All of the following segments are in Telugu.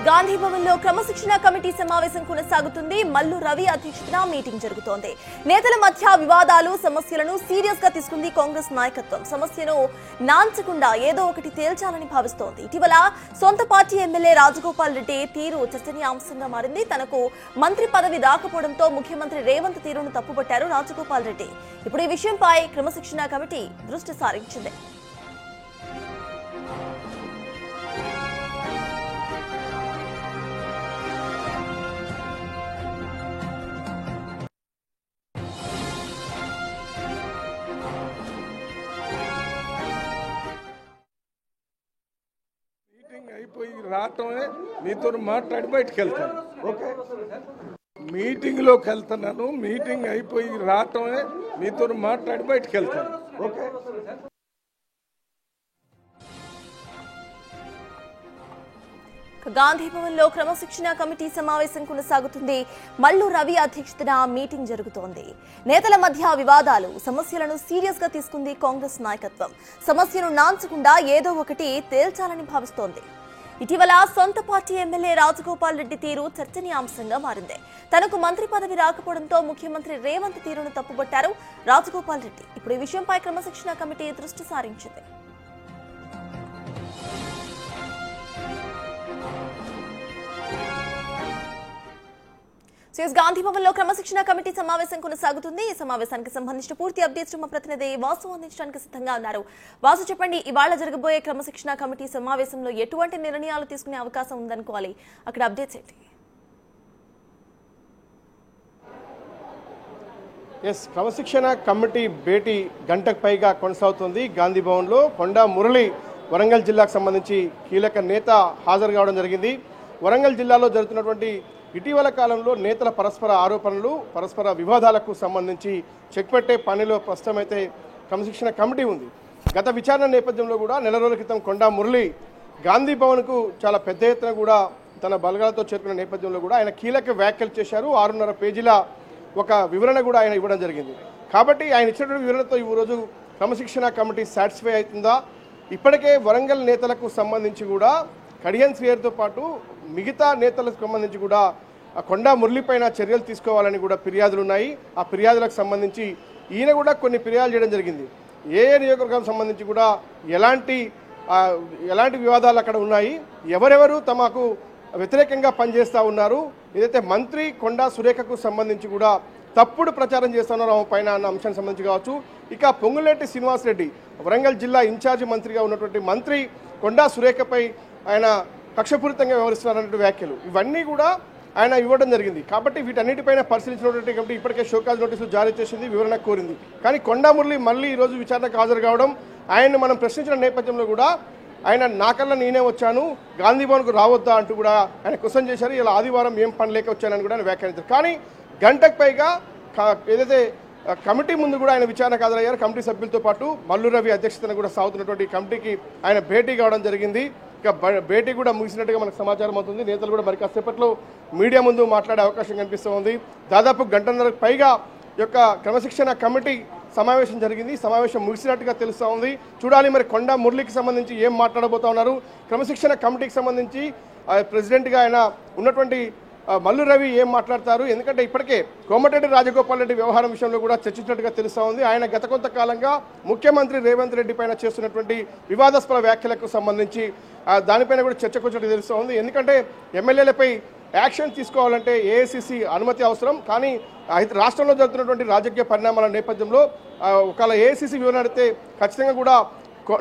గాంధీ భవన్ లో క్రమశిక్షణ కమిటీ సమావేశం కొనసాగుతుంది. మల్లు రవి అధ్యక్షతన మీటింగ్ జరుగుతోంది. నేతల మధ్య వివాదాలు, సమస్యలను సీరియస్ గా తీసుకుంది కాంగ్రెస్ నాయకత్వం. సమస్యను నాంచకుండా ఏదో ఒకటి తేల్చాలని భావిస్తోంది. ఇటీవల సొంత పార్టీ ఎమ్మెల్యే రాజగోపాల్ రెడ్డి తీరు చర్చనీయాంశంగా మారింది. తనకు మంత్రి పదవి రాకపోవడంతో ముఖ్యమంత్రి రేవంత్ తీరును తప్పుపట్టారు రాజగోపాల్ రెడ్డి. ఇప్పుడు ఈ విషయంపై క్రమశిక్షణ కమిటీ దృష్టి సారించింది. అయిపోయి రావటమే మీతో మాట్లాడి బయటకు వెళ్తాను. ఓకే, మీటింగ్లోకి వెళ్తున్నాను. మీటింగ్ అయిపోయి రావటమే మీతో మాట్లాడి బయటకు వెళ్తాను. ఓకే. గాంధీ భవన్ లో క్రమశిక్షణ కమిటీ సమావేశం కొనసాగుతుంది. మల్లు రవి అధ్యక్షతన మీటింగ్ జరుగుతోంది. నేతల మధ్య వివాదాలు, సమస్యలను సీరియస్ గా తీసుకుంది కాంగ్రెస్ నాయకత్వం. సమస్యను నాంచకుండా ఏదో ఒకటి తేల్చాలని భావిస్తోంది. ఇటీవల సొంత పార్టీ ఎమ్మెల్యే రాజగోపాల్ రెడ్డి తీరు చర్చనీయాంశంగా మారింది. తనకు మంత్రి పదవి రాకపోవడంతో ముఖ్యమంత్రి రేవంత్ తీరును తప్పుపట్టారు రాజగోపాల్ రెడ్డి. ఇప్పుడు ఈ విషయంపై క్రమశిక్షణ కమిటీ దృష్టి సారించింది. గాంధీ భవన్ లో క్రమశిక్షణ కమిటీ సమావేశం కొనసాగుతుంది. ఈ సమావేశానికి సంబంధించిన పూర్తి అప్డేట్స్ మా ప్రతినిధి వాసు అందించడానికి సిద్ధంగా ఉన్నారు. వాసు, చెప్పండి, ఇవాళ జరగబోయే క్రమశిక్షణ కమిటీ సమావేశంలో ఎటువంటి నిర్ణయాలు తీసుకునే అవకాశం ఉందనుకోవాలి? అక్కడ అప్డేట్స్ ఏంటి? క్రమశిక్షణ కమిటీ భేటీ గంటకు పైగా కొనసాగుతుంది. గాంధీ భవన్ లో కొండా మురళి వరంగల్ జిల్లాకు సంబంధించి కీలక నేత హాజరు కావడం జరిగింది. వరంగల్ జిల్లాలో జరుగుతున్నటువంటి ఇటీవల కాలంలో నేతల పరస్పర ఆరోపణలు, పరస్పర వివాదాలకు సంబంధించి చెక్ పెట్టే పనిలో ప్రస్తుతమైతే క్రమశిక్షణ కమిటీ ఉంది. గత విచారణ నేపథ్యంలో కూడా నెల రోజుల క్రితం కొండా మురళి గాంధీ భవన్కు చాలా పెద్ద ఎత్తున కూడా తన బలగాలతో చేరుకున్న నేపథ్యంలో కూడా ఆయన కీలక వ్యాఖ్యలు చేశారు. 6.5 పేజీల ఒక వివరణ కూడా ఆయన ఇవ్వడం జరిగింది. కాబట్టి ఆయన ఇచ్చినటువంటి వివరణతో ఈరోజు క్రమశిక్షణ కమిటీ సాటిస్ఫై అవుతుందా? ఇప్పటికే వరంగల్ నేతలకు సంబంధించి కూడా కడియం శ్రీయర్తో పాటు మిగతా నేతలకు సంబంధించి కూడా కొండా మురళిపైన చర్యలు తీసుకోవాలని కూడా ఫిర్యాదులు ఉన్నాయి. ఆ ఫిర్యాదులకు సంబంధించి ఈయన కూడా కొన్ని ఫిర్యాదులు చేయడం జరిగింది. ఏ నియోజకవర్గం సంబంధించి కూడా ఎలాంటి వివాదాలు అక్కడ ఉన్నాయి, ఎవరెవరు తమకు వ్యతిరేకంగా పనిచేస్తూ ఉన్నారు, ఏదైతే మంత్రి కొండా సురేఖకు సంబంధించి కూడా తప్పుడు ప్రచారం చేస్తున్నారో పైన అన్న అంశానికి సంబంధించి కావచ్చు. ఇక పొంగులేటి శ్రీనివాసరెడ్డి వరంగల్ జిల్లా ఇన్ఛార్జి మంత్రిగా ఉన్నటువంటి మంత్రి కొండా సురేఖపై ఆయన కక్షపూరితంగా వ్యవహరిస్తున్నారన్నటువంటి వ్యాఖ్యలు ఇవన్నీ కూడా ఆయన ఇవ్వడం జరిగింది. కాబట్టి వీటన్నిటిపైన పరిశీలించినటువంటి కమిటీ ఇప్పటికే షోకాజ్ నోటీసులు జారీ చేసింది, వివరణ కోరింది. కానీ కొండా మురళి మళ్ళీ ఈరోజు విచారణకు హాజరు కావడం, ఆయన్ని మనం ప్రశ్నించిన నేపథ్యంలో కూడా ఆయన నాకల్లా నేనే వచ్చాను, గాంధీ భవన్కు రావద్దా అంటూ కూడా ఆయన క్వశ్చన్ చేశారు. ఇలా ఆదివారం ఏం పని లేక వచ్చానని కూడా ఆయన వ్యాఖ్యానించారు. కానీ గంటకు పైగా ఏదైతే కమిటీ ముందు కూడా ఆయన విచారణకు హాజరయ్యారు. కమిటీ సభ్యులతో పాటు మల్లు రవి అధ్యక్షతన కూడా సాగుతున్నటువంటి కమిటీకి ఆయన భేటీ కావడం జరిగింది. ఇక భేటీ కూడా ముగిసినట్టుగా మనకు సమాచారం అవుతుంది. నేతలు కూడా మరి కాసేపట్లో మీడియా ముందు మాట్లాడే అవకాశం కనిపిస్తూ ఉంది. దాదాపు గంటన్నరకు పైగా యొక్క క్రమశిక్షణ కమిటీ సమావేశం జరిగింది. సమావేశం ముగిసినట్టుగా తెలుస్తూ ఉంది. చూడాలి మరి కొండా మురళికి సంబంధించి ఏం మాట్లాడబోతా ఉన్నారు. క్రమశిక్షణ కమిటీకి సంబంధించి ప్రెసిడెంట్గా ఆయన ఉన్నటువంటి మల్లు రవి ఏం మాట్లాడతారు? ఎందుకంటే ఇప్పటికే కోమటిరెడ్డి రాజగోపాల్ రెడ్డి వ్యవహారం విషయంలో కూడా చర్చించినట్టుగా తెలుస్తూ ఉంది. ఆయన గత కొంతకాలంగా ముఖ్యమంత్రి రేవంత్ రెడ్డి పైన చేస్తున్నటువంటి వివాదాస్పద వ్యాఖ్యలకు సంబంధించి దానిపైన కూడా చర్చకొచ్చినట్టు తెలుస్తూ ఉంది. ఎందుకంటే ఎమ్మెల్యేలపై యాక్షన్ తీసుకోవాలంటే ఏఐసిసి అనుమతి అవసరం. కానీ రాష్ట్రంలో జరుగుతున్నటువంటి రాజకీయ పరిణామాల నేపథ్యంలో ఒకవేళ ఏఐసిసి వివరణ అడిగితే ఖచ్చితంగా కూడా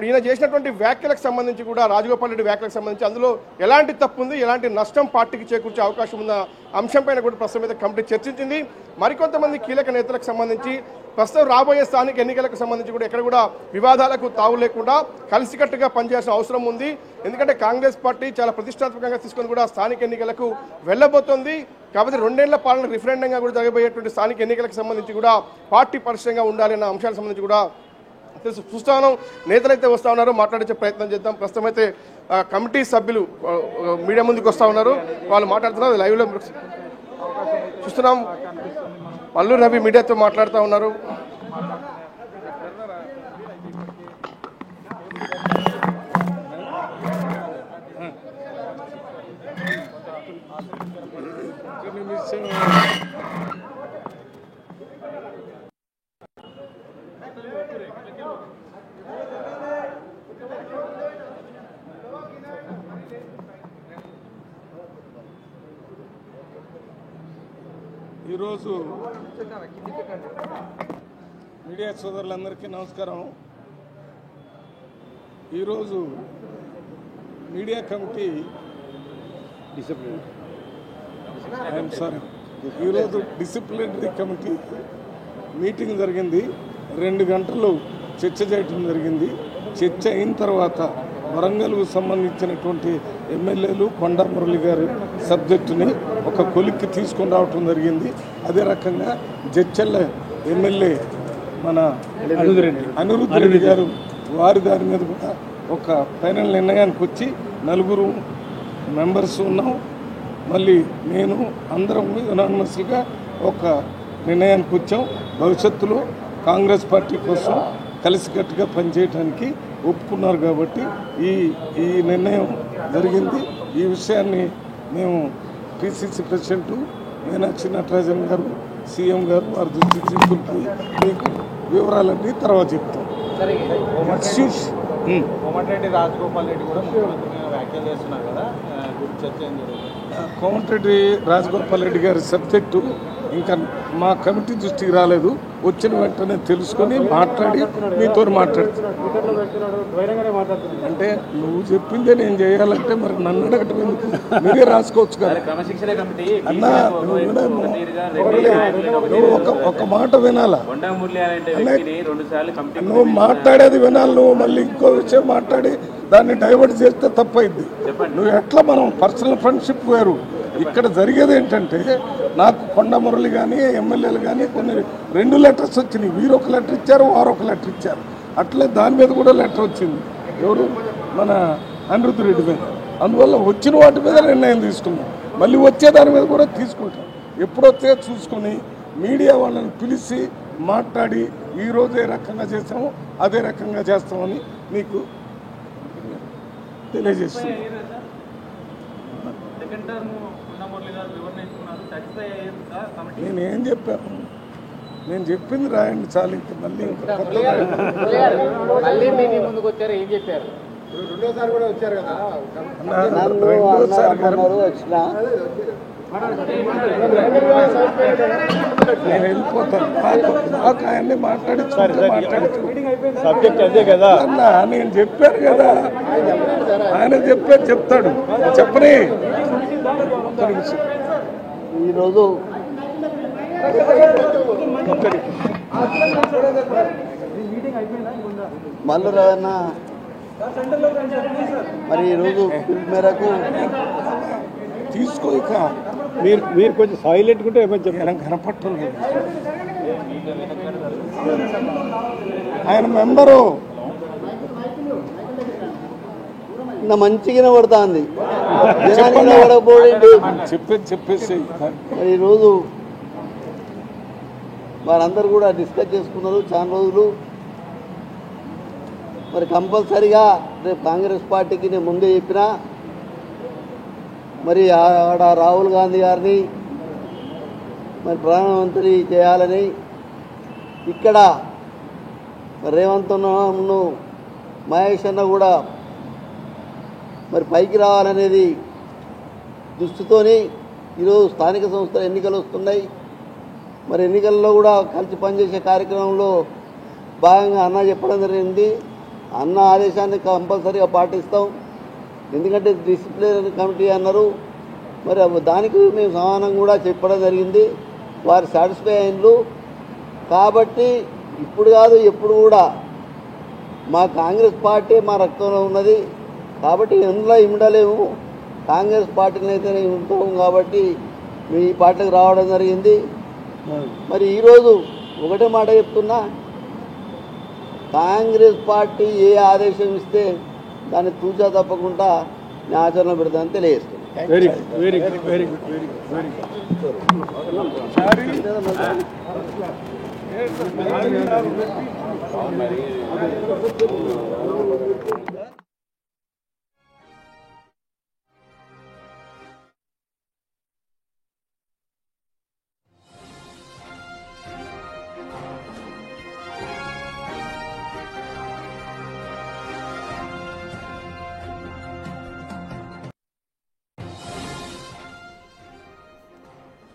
ఈయన చేసినటువంటి వ్యాఖ్యలకు సంబంధించి కూడా రాజగోపాల్ రెడ్డి వ్యాఖ్యలకు సంబంధించి అందులో ఎలాంటి తప్పు ఉంది, ఎలాంటి నష్టం పార్టీకి చేకూర్చే అవకాశం ఉన్న అంశంపైన కూడా ప్రస్తుతం అయితే కమిటీ చర్చించింది. మరికొంతమంది కీలక నేతలకు సంబంధించి ప్రస్తుతం రాబోయే స్థానిక ఎన్నికలకు సంబంధించి కూడా ఎక్కడ కూడా వివాదాలకు తావు లేకుండా కలిసికట్టుగా పనిచేయాల్సిన అవసరం ఉంది. ఎందుకంటే కాంగ్రెస్ పార్టీ చాలా ప్రతిష్టాత్మకంగా తీసుకొని కూడా స్థానిక ఎన్నికలకు వెళ్ళబోతోంది. కాబట్టి 2 ఏళ్ల పాలన రిఫరెండంగా కూడా జరగబోయేటువంటి స్థానిక ఎన్నికలకు సంబంధించి కూడా పార్టీ పరిశ్రమంగా ఉండాలి అన్న అంశాలకు సంబంధించి కూడా చూస్తాను. నేతలైతే వస్తూ ఉన్నారు, మాట్లాడించే ప్రయత్నం చేద్దాం. ప్రస్తుతం అయితే కమిటీ సభ్యులు మీడియా ముందుకు వస్తూ ఉన్నారు, వాళ్ళు మాట్లాడుతున్నారు. లైవ్లో చూస్తున్నాం. మల్లు రవి మీడియాతో మాట్లాడుతూ ఉన్నారు. ఒక నిమిషం. ఈరోజు మీడియా సోదరులందరికీ నమస్కారం. ఈరోజు మీడియా కమిటీ ఈరోజు డిసిప్లినరీ కమిటీ మీటింగ్ జరిగింది. 2 గంటలు చర్చ చేయడం జరిగింది. చర్చ అయిన తర్వాత వరంగల్కు సంబంధించినటువంటి ఎమ్మెల్యేలు కొండా మురళి గారి సబ్జెక్టుని ఒక కొలిక్కి తీసుకొని రావటం జరిగింది. అదే రకంగా జడ్చల్ల ఎమ్మెల్యే మన అనిరుద్ధ్ రెడ్డి గారు వారి దాని మీద కూడా ఒక ఫైనల్ నిర్ణయానికి వచ్చి 4 మెంబర్స్ ఉన్నాం. మళ్ళీ నేను అందరం యునానిమస్గా ఒక నిర్ణయానికి వచ్చాం. భవిష్యత్తులో కాంగ్రెస్ పార్టీ కోసం కలిసికట్టుగా పనిచేయడానికి ఒప్పుకున్నారు కాబట్టి ఈ నిర్ణయం జరిగింది. ఈ విషయాన్ని మేము పిసిసి ప్రెసిడెంట్ మీనాక్షి నటరాజన్ గారు, సీఎం గారు వారి దృష్టికి తీసుకుంటుంది. మీకు వివరాలన్నీ తర్వాత చెప్తాం. కోమటిరెడ్డి రాజగోపాల్ రెడ్డి కూడా ముఖ్యమంత్రి వ్యాఖ్యలు చేస్తున్నారు కదా, చర్చ ఏం జరుగుతుంది? కోమటిరెడ్డి రాజగోపాల్ రెడ్డి గారి సబ్జెక్టు ఇంకా మా కమిటీ దృష్టికి రాలేదు. వచ్చిన వెంటనే తెలుసుకొని మాట్లాడి మీతో మాట్లాడుతున్నాను. అంటే నువ్వు చెప్పిందే నేను చేయాలంటే మరి నన్ను అడగటం ఎందుకు? మీరే రాసుకోవచ్చు కదా అన్నా. నువ్వు ఒక మాట వినాలా? నువ్వు మాట్లాడేది వినాలి. నువ్వు మళ్ళీ ఇంకో విషయం మాట్లాడి దాన్ని డైవర్ట్ చేస్తే తప్పైద్ది. నువ్వు ఎట్లా మనం పర్సనల్ ఫ్రెండ్షిప్ వేరు. ఇక్కడ జరిగేది ఏంటంటే నాకు కొండ మురళి కానీ ఎమ్మెల్యేలు కానీ కొన్ని 2 లెటర్స్ వచ్చినాయి. వీరు ఒక లెటర్ ఇచ్చారు, వారు ఒక లెటర్ ఇచ్చారు. అట్లే దాని మీద కూడా లెటర్ వచ్చింది. ఎవరు? మన అనిరుద్ధ్ రెడ్డి మీద. అందువల్ల వచ్చిన వాటి మీద నిర్ణయం తీసుకున్నాం. మళ్ళీ వచ్చే దాని మీద కూడా తీసుకుంటాం. ఎప్పుడొచ్చే చూసుకొని మీడియా వాళ్ళని పిలిచి మాట్లాడి ఈరోజు ఏ రకంగా చేస్తామో అదే రకంగా చేస్తామని మీకు తెలియజేస్తున్నాం. నేనేం చెప్పాను? నేను చెప్పింది రాయండి చాలు. ఇంక మళ్ళీ నేను వెళ్ళిపోతాను. నాకు ఆయన్ని సబ్జెక్ట్ అదే కదా అన్నా. నేను చెప్పాను కదా, ఆయన చెప్పారు చెప్తాడు. చెప్పని ఈరోజు మల్లు రవణ మరి ఈరోజు పిలుపు మేరకు తీసుకో. ఇక మీరు కొంచెం సైలెంట్ ఉంటే ఏమని చెప్పారు? కనపట్టం లేదు. ఆయన మెంబరు ఇంత మంచిగా పడుతుంది. జనానికి పడకపోయింది చెప్పేసి మరి ఈరోజు వారందరూ కూడా డిస్కస్ చేసుకున్నారు చాలా రోజులు. మరి కంపల్సరిగా రేపు కాంగ్రెస్ పార్టీకి నేను ముందే చెప్పినా మరి ఆడ రాహుల్ గాంధీ గారిని మరి ప్రధానమంత్రి చేయాలని, ఇక్కడ రేవంత్ అన్నను మహేష్ అన్న కూడా మరి పైకి రావాలనేది దృష్టితోని ఈరోజు స్థానిక సంస్థల ఎన్నికలు వస్తున్నాయి. మరి ఎన్నికల్లో కూడా కలిసి పనిచేసే కార్యక్రమంలో భాగంగా అన్న చెప్పడం జరిగింది. అన్న ఆదేశాన్ని కంపల్సరీగా పాటిస్తాం. ఎందుకంటే డిసిప్లినరీ కమిటీ అన్నారు. మరి దానికి మేము సమానం కూడా చెప్పడం జరిగింది. వారు సాటిస్ఫై అయినరు. కాబట్టి ఇప్పుడు కాదు ఎప్పుడు కూడా మా కాంగ్రెస్ పార్టీ మా రక్తంలో ఉన్నది. కాబట్టి ఎందులో ఇమ్మడలేము. కాంగ్రెస్ పార్టీని అయితేనే ఉంటాము. కాబట్టి మీ పార్టీకి రావడం జరిగింది. మరి ఈరోజు ఒకటే మాట చెప్తున్నా, కాంగ్రెస్ పార్టీ ఏ ఆదేశం ఇస్తే దాన్ని తూచా తప్పకుండా నేను ఆచరణ పెడతానని తెలియజేస్తాను. Very good, very good, very good, very good.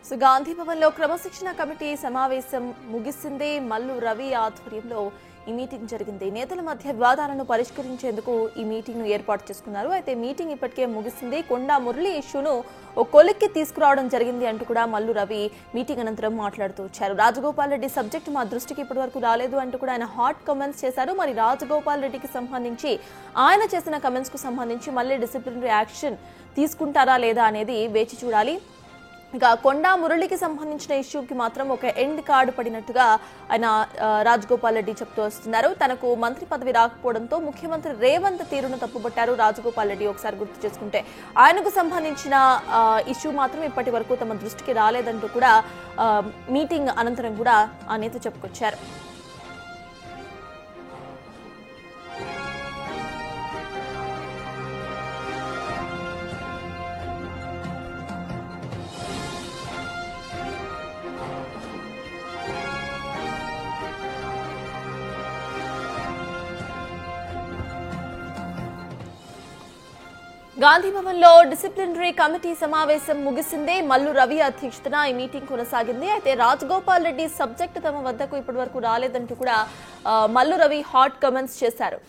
So Gandhi Bhavan లో క్రమశిక్షణ కమిటీ సమావేశం ముగిసింది. మల్లు రవి ఆధ్వర్యంలో ఈ మీటింగ్ జరిగింది. నేతల మధ్య వివాదాలను పరిష్కరించేందుకు ఈ మీటింగ్ ను ఏర్పాటు చేసుకున్నారు. అయితే మీటింగ్ ఇప్పటికే ముగిసింది. కొండా మురళి ఇష్యూను ఓ కొలిక్కి తీసుకురావడం జరిగింది అంటూ కూడా మల్లు రవి మీటింగ్ అనంతరం మాట్లాడుతూ వచ్చారు. రాజగోపాల్ రెడ్డి సబ్జెక్టు మా దృష్టికి ఇప్పటి వరకు రాలేదు అంటూ కూడా ఆయన హాట్ కామెంట్స్ చేశారు. మరి రాజగోపాల్ రెడ్డికి సంబంధించి ఆయన చేసిన కామెంట్స్ కు సంబంధించి మళ్ళీ డిసిప్లినరీ యాక్షన్ తీసుకుంటారా లేదా అనేది వేచి చూడాలి. ఇక కొండా మురళికి సంబంధించిన ఇష్యూకి మాత్రం ఒక ఎండ్ కార్డు పడినట్టుగా ఆయన రాజగోపాల్ రెడ్డి చెప్తూ వస్తున్నారు. తనకు మంత్రి పదవి రాకపోవడంతో ముఖ్యమంత్రి రేవంత్ తీరును తప్పుపట్టారు రాజగోపాల్ రెడ్డి. ఒకసారి గుర్తు చేసుకుంటే ఆయనకు సంబంధించిన ఇష్యూ మాత్రం ఇప్పటి వరకు తమ దృష్టికి రాలేదంటూ కూడా మీటింగ్ అనంతరం కూడా ఆ నేత చెప్పుకొచ్చారు. గాంధీ భవన్ లో డిసిప్లినరీ కమిటీ సమావేశం ముగిసింది. మల్లు రవి అధ్యక్షతన ఈ మీటింగ్ కొనసాగింది. అయితే రాజగోపాల్ రెడ్డి సబ్జెక్టు తమ వద్దకు ఇప్పటి వరకు రాలేదంటూ కూడా మల్లు రవి హాట్ కామెంట్స్ చేశారు.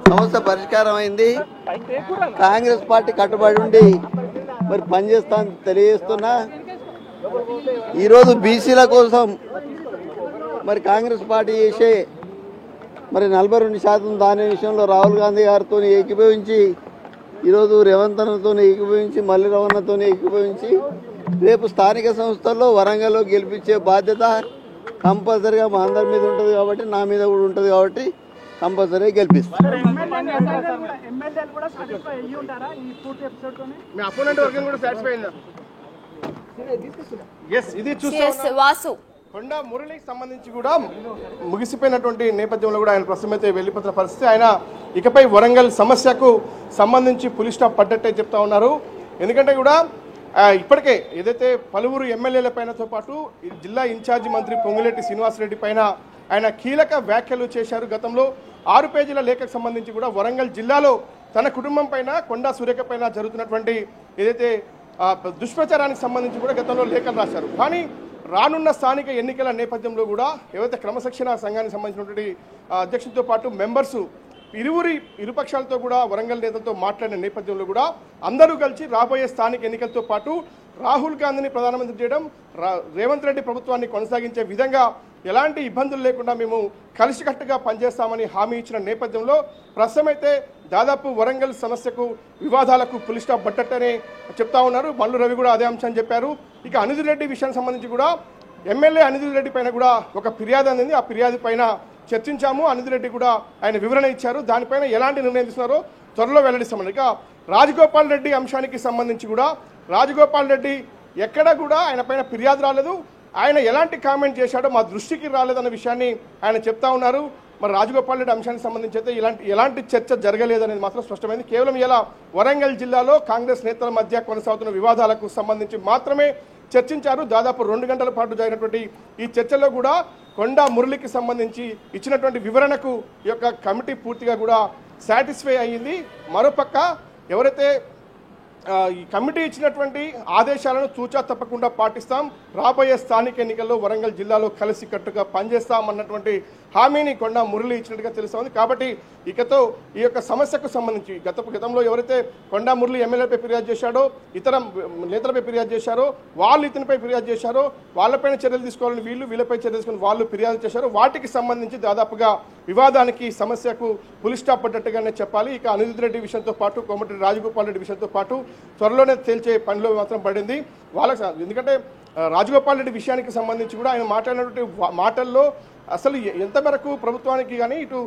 సమస్య పరిష్కారం అయింది. కాంగ్రెస్ పార్టీ కట్టుబడి ఉండి మరి పనిచేస్తాను తెలియజేస్తున్నా. ఈరోజు బీసీల కోసం మరి కాంగ్రెస్ పార్టీ చేసే మరి 42% దాని విషయంలో రాహుల్ గాంధీ గారితో ఏకీభవించి ఈరోజు రేవంత్ అన్నతో ఏకీభవించి మల్లి రవణతో ఏకీభవించి రేపు స్థానిక సంస్థల్లో వరంగల్లో గెలిపించే బాధ్యత కంపల్సరీగా మా అందరి మీద ఉంటుంది కాబట్టి నా మీద కూడా ఉంటుంది కాబట్టి కంపల్సరీగా గెలిపిస్తాం. కొండా మురళికి సంబంధించి కూడా ముగిసిపోయినటువంటి నేపథ్యంలో కూడా ఆయన ప్రస్తుతం అయితే వెళ్ళిపోతున్న పరిస్థితి. ఆయన ఇకపై వరంగల్ సమస్యకు సంబంధించి పులి స్టాప్ పడ్డట్టే చెప్తా ఉన్నారు. ఎందుకంటే కూడా ఇప్పటికే ఏదైతే పలువురు ఎమ్మెల్యేల పైనతో పాటు జిల్లా ఇన్ఛార్జి మంత్రి పొంగులేటి శ్రీనివాసరెడ్డి పైన ఆయన కీలక వ్యాఖ్యలు చేశారు. గతంలో 6 పేజీల లేఖకు సంబంధించి కూడా వరంగల్ జిల్లాలో తన కుటుంబం పైన కొండా సురేఖ పైన జరుగుతున్నటువంటి ఏదైతే దుష్ప్రచారానికి సంబంధించి కూడా గతంలో లేఖలు రాశారు. కానీ రానున్న స్థానిక ఎన్నికల నేపథ్యంలో కూడా ఏవైతే క్రమశిక్షణ సంఘానికి సంబంధించినటువంటి అధ్యక్షులతో పాటు మెంబర్సు ఇరుపక్షాలతో కూడా వరంగల్ నేతలతో మాట్లాడిన నేపథ్యంలో కూడా అందరూ కలిసి రాబోయే స్థానిక ఎన్నికలతో పాటు రాహుల్ గాంధీని ప్రధానమంత్రి చేయడం, రేవంత్ రెడ్డి ప్రభుత్వాన్ని కొనసాగించే విధంగా ఎలాంటి ఇబ్బందులు లేకుండా మేము కలిసికట్టుగా పనిచేస్తామని హామీ ఇచ్చిన నేపథ్యంలో ప్రస్తుతమైతే దాదాపు వరంగల్ సమస్యకు వివాదాలకు పులి స్టాప్ పట్టట్టనే చెప్తా ఉన్నారు. మల్లు రవి కూడా అదే అంశాన్ని చెప్పారు. ఇక అనిల్ రెడ్డి విషయానికి సంబంధించి కూడా ఎమ్మెల్యే అనిల్ రెడ్డి పైన కూడా ఒక ఫిర్యాదు అందింది. ఆ ఫిర్యాదు పైన చర్చించాము. అనిల్ రెడ్డి కూడా ఆయన వివరణ ఇచ్చారు. దానిపైన ఎలాంటి నిర్ణయం తీసుకున్నారో త్వరలో వెల్లడిస్తామని. ఇక రాజగోపాల్ రెడ్డి అంశానికి సంబంధించి కూడా రాజగోపాల్ రెడ్డి ఎక్కడ కూడా ఆయన పైన ఫిర్యాదు రాలేదు, ఆయన ఎలాంటి కామెంట్ చేశాడో మా దృష్టికి రాలేదన్న విషయాన్ని ఆయన చెప్తా ఉన్నారు. మరి రాజగోపాల్ రెడ్డి అంశానికి సంబంధించి అయితే ఎలాంటి చర్చ జరగలేదనేది మాత్రం స్పష్టమైంది. కేవలం ఇలా వరంగల్ జిల్లాలో కాంగ్రెస్ నేతల మధ్య కొనసాగుతున్న వివాదాలకు సంబంధించి మాత్రమే చర్చించారు. దాదాపు 2 గంటల పాటు జరిగినటువంటి ఈ చర్చలో కూడా కొండా మురళికి సంబంధించి ఇచ్చినటువంటి వివరణకు ఈ యొక్క కమిటీ పూర్తిగా కూడా సాటిస్ఫై అయ్యింది. మరోపక్క ఎవరైతే ఈ కమిటీ ఇచ్చినటువంటి ఆదేశాలను తూచా తప్పకుండా పాటిస్తాం, రాబోయే స్థానిక ఎన్నికల్లో వరంగల్ జిల్లాలో కలిసికట్టుగా పనిచేస్తామన్నటువంటి హామీని కొండా మురళి ఇచ్చినట్టుగా తెలుస్తోంది. కాబట్టి ఇకతో ఈ యొక్క సమస్యకు సంబంధించి గతంలో ఎవరైతే కొండా మురళి ఎమ్మెల్యేపై ఫిర్యాదు చేశాడో, ఇతర నేతలపై ఫిర్యాదు చేశారో, వాళ్ళు ఇతనిపై ఫిర్యాదు చేశారో, వాళ్ళపైన చర్యలు తీసుకోవాలని వీళ్ళపై చర్యలు తీసుకుని వాళ్ళు ఫిర్యాదు చేశారో, వాటికి సంబంధించి దాదాపుగా వివాదానికి సమస్యకు పులి స్టాప్ పడ్డట్టుగానే చెప్పాలి. ఇక అనిల్ రెడ్డి విషయంతో పాటు కోమటిరెడ్డి రాజగోపాల్ రెడ్డి విషయంతో పాటు త్వరలోనే తేల్చే పనిలో మాత్రం పడింది వాళ్ళకి. ఎందుకంటే రాజగోపాల్ రెడ్డి విషయానికి సంబంధించి కూడా ఆయన మాట్లాడినటువంటి మాటల్లో అసలు ఎంత మేరకు ప్రభుత్వానికి కానీ ఇటు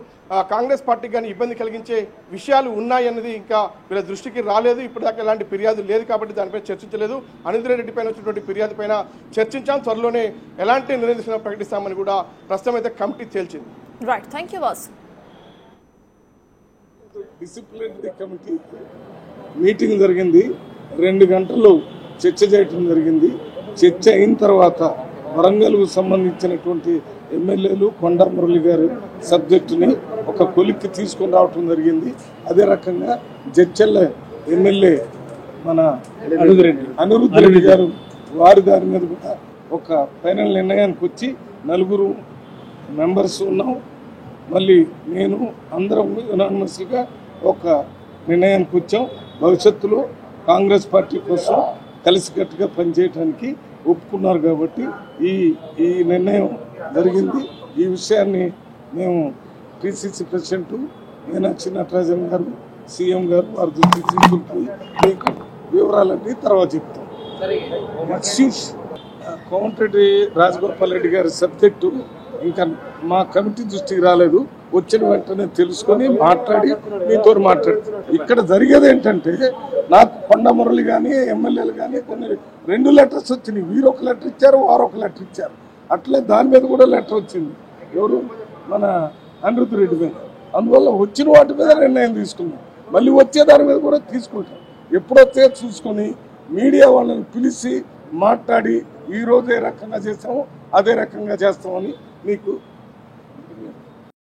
కాంగ్రెస్ పార్టీకి కానీ ఇబ్బంది కలిగించే విషయాలు ఉన్నాయన్నది ఇంకా వీళ్ళ దృష్టికి రాలేదు. ఇప్పటిదాకా ఎలాంటి ఫిర్యాదు లేదు కాబట్టి దానిపై చర్చించలేదు. అనిల్ రెడ్డి పైన వచ్చినటువంటి ఫిర్యాదు పైన చర్చించాం, త్వరలోనే ఎలాంటి నిర్ణయం ప్రకటిస్తామని కూడా ప్రస్తుతం అయితే కమిటీ తేల్చింది. Right, thank you boss. Disciplinary committee meeting జరిగింది. 2 గంటలు చర్చ చేయటం జరిగింది. చర్చ అయిన తర్వాత వరంగల్కు సంబంధించినటువంటి ఎమ్మెల్యేలు కొండా మురళి గారు సబ్జెక్టుని ఒక కొలిక్కి తీసుకొని రావటం జరిగింది. అదే రకంగా జడ్చల్ల ఎమ్మెల్యే మన అనిరుద్ధ్ రెడ్డి గారు వారి దాని మీద కూడా ఒక ఫైనల్ నిర్ణయానికి వచ్చి 4 మెంబర్స్ ఉన్నాం. మళ్ళీ నేను అందరం యునానిమస్గా ఒక నిర్ణయానికి వచ్చాం. భవిష్యత్తులో కాంగ్రెస్ పార్టీ కోసం కలిసికట్టుగా పనిచేయడానికి ఒప్పుకున్నారు కాబట్టి ఈ నిర్ణయం జరిగింది. ఈ విషయాన్ని మేము పిసిసి ప్రెసిడెంట్ మీనాక్షి నటరాజన్ గారు, సీఎం గారు వారి దృష్టికి తీసుకుంటుంది. మీకు వివరాలన్నీ తర్వాత చెప్తాం. కోమటిరెడ్డి రాజగోపాల్ రెడ్డి గారి సబ్జెక్టు ఇంకా మా కమిటీ దృష్టికి రాలేదు. వచ్చిన వెంటనే తెలుసుకొని మాట్లాడి మీతో మాట్లాడుతారు. ఇక్కడ జరిగేది ఏంటంటే నాకు కొండ మురళి కానీ ఎమ్మెల్యేలు కానీ కొన్ని 2 లెటర్స్ వచ్చినాయి. వీరు ఒక లెటర్ ఇచ్చారు, వారు ఒక లెటర్ ఇచ్చారు. అట్లే దాని మీద కూడా లెటర్ వచ్చింది. ఎవరు మన అనిరుద్ధ్ రెడ్డి మీద. అందువల్ల వచ్చిన వాటి మీద నిర్ణయం తీసుకున్నాం. మళ్ళీ వచ్చే దాని మీద కూడా తీసుకుంటాం. ఎప్పుడొచ్చే చూసుకొని మీడియా వాళ్ళని పిలిచి మాట్లాడి ఈ రోజు ఏ రకంగా చేస్తామో అదే రకంగా చేస్తామని మీకు